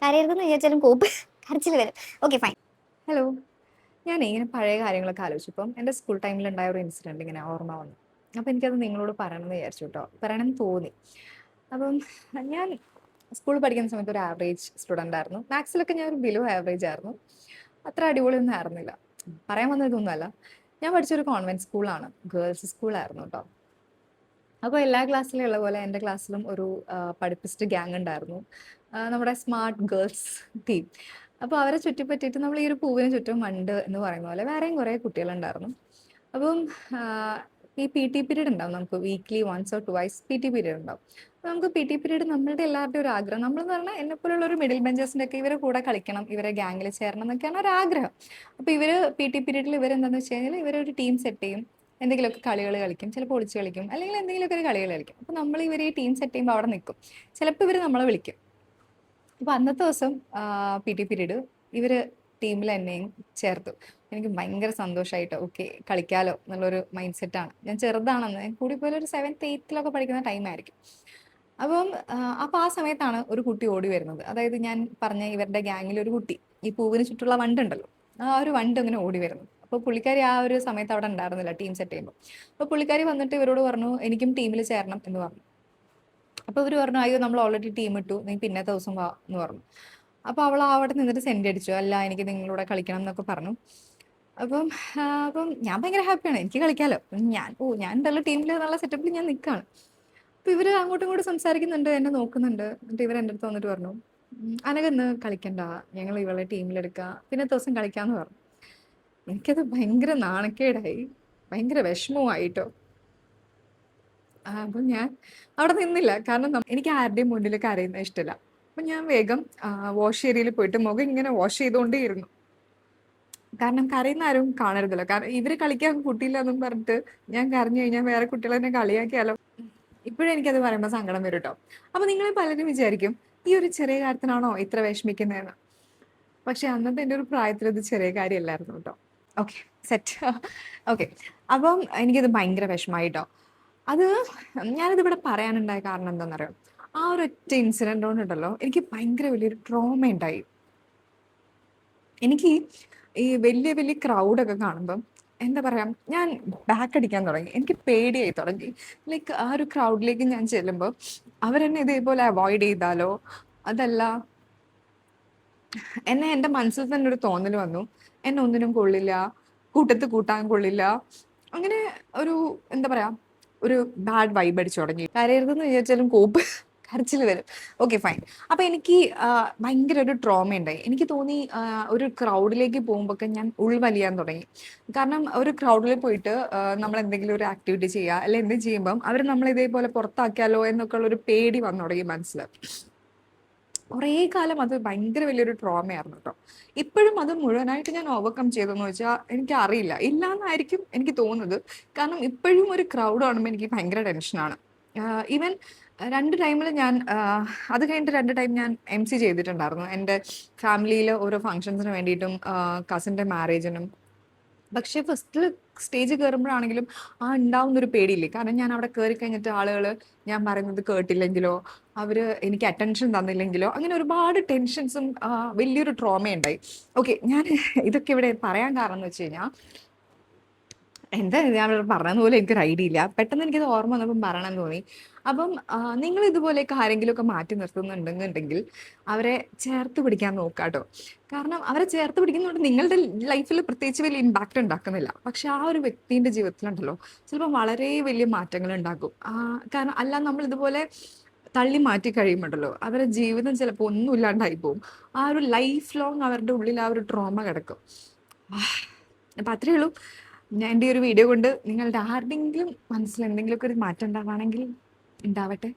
കരയരുതെന്ന് വിചാരിച്ചാലും കോപ്പ് കരച്ചിൽ വരും. Okay fine. ഹലോ. ഞാനേ ഇങ്ങനെ പഴയ കാര്യങ്ങളൊക്കെ ആലോചിച്ചപ്പം എൻ്റെ സ്കൂൾ ടൈമിലുണ്ടായ ഒരു ഇൻസിഡന്റ് ഇങ്ങനെ ഓർമ്മ വന്നു. അപ്പം എനിക്കത് നിങ്ങളോട് പറയണമെന്ന് വിചാരിച്ചു കേട്ടോ. പറയണമെന്ന് തോന്നി. അപ്പം ഞാൻ സ്കൂളിൽ പഠിക്കുന്ന സമയത്ത് ഒരു ആവറേജ് സ്റ്റുഡൻ്റ് ആയിരുന്നു. മാത്സിലൊക്കെ ഞാൻ ഒരു ബിലോ ആവറേജ് ആയിരുന്നു. അത്ര അടിപൊളിയൊന്നും ആയിരുന്നില്ല. പറയാൻ വന്നത് ഇതൊന്നുമല്ല. ഞാൻ പഠിച്ചൊരു കോൺവെന്റ് സ്കൂളാണ്. ഗേൾസ് സ്കൂളായിരുന്നു കേട്ടോ. അപ്പോൾ എല്ലാ ക്ലാസ്സിലും ഉള്ള പോലെ എൻ്റെ ക്ലാസ്സിലും ഒരു പഠിപ്പിസ്റ്റ് ഗ്യാങ് ഉണ്ടായിരുന്നു. നമ്മുടെ സ്മാർട്ട് ഗേൾസ് ടീം. അപ്പോൾ അവരെ ചുറ്റിപ്പറ്റിയിട്ട് നമ്മൾ ഈ ഒരു പൂവിന് ചുറ്റും വണ്ട് എന്ന് പറയുന്ന പോലെ വേറെയും കുറേ കുട്ടികളുണ്ടായിരുന്നു. അപ്പം ഈ പി ടി പീരീഡ് ഉണ്ടാവും, നമുക്ക് weekly once or twice P T period ഉണ്ടാവും. അപ്പോൾ നമുക്ക് പി ടി പീരീഡ് നമ്മളുടെ എല്ലാവരുടെയും ഒരു ആഗ്രഹം, നമ്മളെന്ന് പറഞ്ഞാൽ എന്നെപ്പോലുള്ള ഒരു മിഡിൽ ബെഞ്ചേഴ്സിൻ്റെ ഒക്കെ ഇവരെ കൂടെ കളിക്കണം, ഇവരെ ഗ്യാങ്ങിൽ ചേരണം എന്നൊക്കെയാണ് ഒരു ആഗ്രഹം. അപ്പോൾ ഇവർ പി ടി പീരീഡിൽ ഇവരെന്താണെന്ന് വെച്ച് കഴിഞ്ഞാൽ ഇവരൊരു ടീം സെറ്റ് ചെയ്യും, എന്തെങ്കിലുമൊക്കെ കളികൾ കളിക്കും, ചിലപ്പോൾ ഒളിച്ച് കളിക്കും, അല്ലെങ്കിൽ എന്തെങ്കിലുമൊക്കെ ഒരു കളികൾ കളിക്കും. അപ്പോൾ നമ്മൾ ഇവർ ഈ ടീം സെറ്റ് ചെയ്യുമ്പോൾ അവിടെ നിൽക്കും. ചിലപ്പോൾ ഇവർ നമ്മളെ വിളിക്കും. അപ്പോൾ അന്നത്തെ ദിവസം പി ടി പീരീഡ് ഇവർ ടീമിൽ എന്നെയും ചേർത്തു. എനിക്ക് ഭയങ്കര സന്തോഷമായിട്ട് ഓക്കെ കളിക്കാലോ എന്നുള്ളൊരു മൈൻഡ് സെറ്റാണ്. ഞാൻ ചെറുതാണെന്ന്, കൂടിപ്പോയാൽ ഒരു 7th 8th പഠിക്കുന്ന ടൈമായിരിക്കും. അപ്പം ആ സമയത്താണ് ഒരു കുട്ടി ഓടി വരുന്നത്. അതായത് ഞാൻ പറഞ്ഞ ഇവരുടെ ഗ്യാങ്ങിൽ ഒരു കുട്ടി, ഈ പൂവിന് ചുറ്റുള്ള വണ്ടുണ്ടല്ലോ, ആ ഒരു വണ്ട് അങ്ങനെ ഓടി വരുന്നു. അപ്പോൾ പുള്ളിക്കാരി ആ ഒരു സമയത്ത് അവിടെ ഉണ്ടായിരുന്നില്ല ടീം സെറ്റ് ചെയ്യുമ്പോൾ. അപ്പോൾ പുള്ളിക്കാരി വന്നിട്ട് ഇവരോട് പറഞ്ഞു എനിക്കും ടീമിൽ ചേരണം എന്ന് പറഞ്ഞു. അപ്പോൾ ഇവർ പറഞ്ഞു അയ്യോ നമ്മൾ ഓൾറെഡി ടീം ഇട്ടു, നീ പിന്നത്തെ ദിവസം വാ എന്ന് പറഞ്ഞു. അപ്പോൾ അവൾ അവിടെ നിന്നിട്ട് സെൻഡ് അടിച്ചു, അല്ല എനിക്ക് നിങ്ങളൂടെ കളിക്കണം എന്നൊക്കെ പറഞ്ഞു. അപ്പം അപ്പം ഞാൻ ഭയങ്കര ഹാപ്പിയാണ്, എനിക്ക് കളിക്കാമല്ലോ. ഞാൻ എന്തായാലും ടീമിൽ നല്ല സെറ്റപ്പിൽ ഞാൻ നിൽക്കുകയാണ്. അപ്പോൾ ഇവർ അങ്ങോട്ടും ഇങ്ങോട്ടും സംസാരിക്കുന്നുണ്ട്, എന്നെ നോക്കുന്നുണ്ട്. എന്നിട്ട് ഇവർ എൻ്റെ അടുത്ത് വന്നിട്ട് പറഞ്ഞു അനകന്ന് കളിക്കണ്ട, ഞങ്ങൾ ഇവളെ ടീമിലെടുക്കുക, പിന്നത്തെ ദിവസം കളിക്കാമെന്ന് പറഞ്ഞു. എനിക്കത് ഭയങ്കര നാണക്കേടായി, ഭയങ്കര വിഷമവുമായിട്ടോ. അപ്പം ഞാൻ അവിടെ നിന്നില്ല, കാരണം എനിക്ക് ആരുടെയും മുന്നിൽ കരയുന്നത് ഇഷ്ടമില്ല. അപ്പം ഞാൻ വേഗം വാഷ് ഏരിയയിൽ പോയിട്ട് മുഖം ഇങ്ങനെ വാഷ് ചെയ്തുകൊണ്ടേയിരുന്നു. കാരണം കരയുന്ന ആരും കാണരുതല്ലോ, കാരണം ഇവർ കളിക്കാൻ കുട്ടിയില്ല എന്നും പറഞ്ഞിട്ട് ഞാൻ കരഞ്ഞു കഴിഞ്ഞാൽ വേറെ കുട്ടികളെ എന്നെ കളിയാക്കിയാലോ. ഇപ്പോഴും എനിക്കത് പറയുമ്പോൾ സങ്കടം വരും കേട്ടോ. അപ്പോൾ നിങ്ങളെ പലരും വിചാരിക്കും ഈ ഒരു ചെറിയ കാര്യത്തിനാണോ ഇത്ര വിഷമിക്കുന്നതെന്ന്. പക്ഷെ അന്നത്തെ എൻ്റെ ഒരു പ്രായത്തിൽ ഇത് ചെറിയ കാര്യമല്ലായിരുന്നു കേട്ടോ. Okay, set. ഓക്കെ. അപ്പം എനിക്കത് ഭയങ്കര വിഷമമായിട്ടോ. അത് ഞാനിതിവിടെ പറയാനുണ്ടായ കാരണം എന്താണെന്നറിയോ, ആ ഒരൊറ്റ ഇൻസിഡൻ്റ് കൊണ്ടുണ്ടല്ലോ എനിക്ക് ഭയങ്കര വലിയൊരു ട്രോമ ഉണ്ടായി. എനിക്ക് ഈ വലിയ വലിയ ക്രൗഡൊക്കെ കാണുമ്പം എന്താ പറയാ, ഞാൻ ബാക്ക് അടിക്കാൻ തുടങ്ങി, എനിക്ക് പേടിയായി തുടങ്ങി. ലൈക്ക് ആ ഒരു ക്രൗഡിലേക്ക് ഞാൻ ചെല്ലുമ്പോൾ അവരെന്നെ ഇതേപോലെ അവോയ്ഡ് ചെയ്താലോ, അതല്ല എൻ്റെ മനസ്സിൽ തന്നെ ഒരു തോന്നൽ വന്നു, എന്നെ ഒന്നിനും കൊള്ളില്ല, കൂട്ടത്ത് കൂട്ടാൻ കൊള്ളില്ല, അങ്ങനെ ഒരു എന്താ പറയാ ഒരു ബാഡ് വൈബ് അടിച്ചു തുടങ്ങി. കരയരുതെന്ന് വിചാരിച്ചാലും കോപ്പ് കരച്ചിൽ വരും. Okay fine. അപ്പൊ എനിക്ക് ഭയങ്കര ഒരു ട്രോമ ഉണ്ടായി. എനിക്ക് തോന്നി ഒരു ക്രൗഡിലേക്ക് പോകുമ്പോഴൊക്കെ ഞാൻ ഉൾവലിയാൻ തുടങ്ങി. കാരണം ഒരു ക്രൗഡിൽ പോയിട്ട് നമ്മൾ എന്തെങ്കിലും ഒരു ആക്ടിവിറ്റി ചെയ്യുക അല്ലെ എന്തെങ്കിലും ചെയ്യുമ്പം അവർ നമ്മൾ ഇതേപോലെ പുറത്താക്കിയാലോ എന്നൊക്കെ ഉള്ള ഒരു പേടി വന്നു തുടങ്ങി മനസ്സിൽ. കുറേ കാലം അത് ഭയങ്കര വലിയൊരു ട്രോമയായിരുന്നു കേട്ടോ. ഇപ്പോഴും അത് മുഴുവനായിട്ട് ഞാൻ ഓവർകം ചെയ്തെന്ന് വെച്ചാൽ എനിക്ക് അറിയില്ല, ഇല്ലാന്നായിരിക്കും എനിക്ക് തോന്നുന്നത്. കാരണം ഇപ്പോഴും ഒരു ക്രൗഡ് കാണുമ്പോൾ എനിക്ക് ഭയങ്കര ടെൻഷനാണ്. ഈവൻ 2 ടൈമിൽ ഞാൻ അത് കഴിഞ്ഞിട്ട് 2 ടൈം ഞാൻ MC ചെയ്തിട്ടുണ്ടായിരുന്നു എൻ്റെ ഫാമിലിയിൽ ഓരോ ഫങ്ഷൻസിന് വേണ്ടിയിട്ടും കസിൻ്റെ മാരേജിനും. പക്ഷെ ഫസ്റ്റിൽ സ്റ്റേജ് കയറുമ്പോഴാണെങ്കിലും ഉണ്ടാവുന്നൊരു പേടിയില്ലേ, കാരണം ഞാൻ അവിടെ കയറി കഴിഞ്ഞിട്ട് ആളുകൾ ഞാൻ പറയുന്നത് കേട്ടില്ലെങ്കിലോ, അവർ എനിക്ക് അറ്റൻഷൻ തന്നില്ലെങ്കിലോ, അങ്ങനെ ഒരുപാട് ടെൻഷൻസും വലിയൊരു ട്രോമയുണ്ടായി. ഓക്കെ, ഞാൻ ഇതൊക്കെ ഇവിടെ പറയാൻ കാരണം എന്ന് വെച്ച് കഴിഞ്ഞാൽ എന്താ ഞാൻ പറഞ്ഞത് പോലെ എനിക്കൊരു ഐഡിയ ഇല്ല, പെട്ടെന്ന് എനിക്കത് ഓർമ്മ വന്നപ്പം പറയണമെന്ന് തോന്നി. അപ്പം നിങ്ങൾ ഇതുപോലെയൊക്കെ ആരെങ്കിലുമൊക്കെ മാറ്റി നിർത്തുന്നുണ്ടെന്നുണ്ടെങ്കിൽ അവരെ ചേർത്ത് പിടിക്കാൻ നോക്കാട്ടോ. കാരണം അവരെ ചേർത്ത് പിടിക്കുന്നതുകൊണ്ട് നിങ്ങളുടെ ലൈഫിൽ പ്രത്യേകിച്ച് വലിയ ഇമ്പാക്റ്റ് ഉണ്ടാക്കുന്നില്ല, പക്ഷെ ആ ഒരു വ്യക്തിൻ്റെ ജീവിതത്തിലുണ്ടല്ലോ ചിലപ്പോൾ വളരെ വലിയ മാറ്റങ്ങൾ ഉണ്ടാക്കും. കാരണം അല്ല, നമ്മൾ ഇതുപോലെ തള്ളി മാറ്റി കഴിയുമ്പോണ്ടല്ലോ അവരുടെ ജീവിതം ചിലപ്പോൾ ഒന്നും ഇല്ലാണ്ടായി പോകും. ആ ഒരു ലൈഫ് ലോങ് അവരുടെ ഉള്ളിൽ ആ ഒരു ട്രോമ കിടക്കും. അപ്പം അത്രയേ ഉള്ളൂ. ഞാൻ എൻ്റെ ഒരു വീഡിയോ കൊണ്ട് നിങ്ങളുടെ ആരുടെയെങ്കിലും മനസ്സിൽ എന്തെങ്കിലുമൊക്കെ ഒരു മാറ്റം ഉണ്ടാവുകയാണെങ്കിൽ ഉണ്ടാവട്ടെ.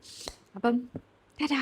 അപ്പം തരാ.